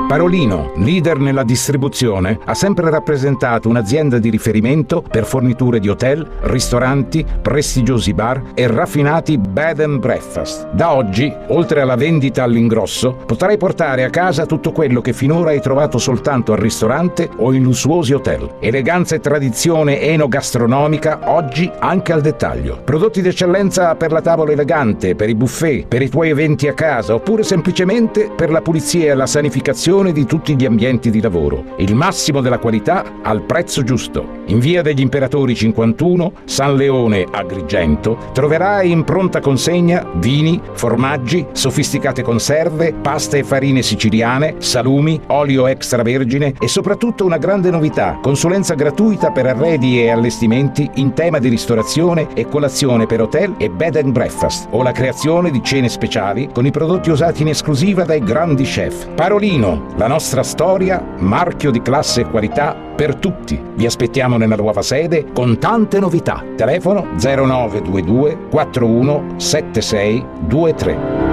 Parolino, leader nella distribuzione, ha sempre rappresentato un'azienda di riferimento per forniture di hotel, ristoranti, prestigiosi bar e raffinati bed and breakfast. Da oggi, oltre alla vendita all'ingrosso, potrai portare a casa tutto quello che finora hai trovato soltanto al ristorante o in lussuosi hotel. Eleganza e tradizione enogastronomica, oggi anche al dettaglio. Prodotti d'eccellenza per la tavola elegante, per i buffet, per i tuoi eventi a casa, oppure semplicemente per la pulizia e la sanificazione di tutti gli ambienti di lavoro. Il massimo della qualità al prezzo giusto. In via degli Imperatori 51, San Leone, Agrigento, troverai in pronta consegna vini, formaggi, sofisticate conserve, pasta e farine siciliane, salumi, olio extravergine e soprattutto una grande novità: consulenza gratuita per arredi e allestimenti in tema di ristorazione e colazione per hotel e bed and breakfast, o la creazione di cene speciali con i prodotti usati in esclusiva dai grandi chef. Parolino, la nostra storia, marchio di classe e qualità per tutti. Vi aspettiamo nella nuova sede con tante novità. Telefono 0922 41 76 23.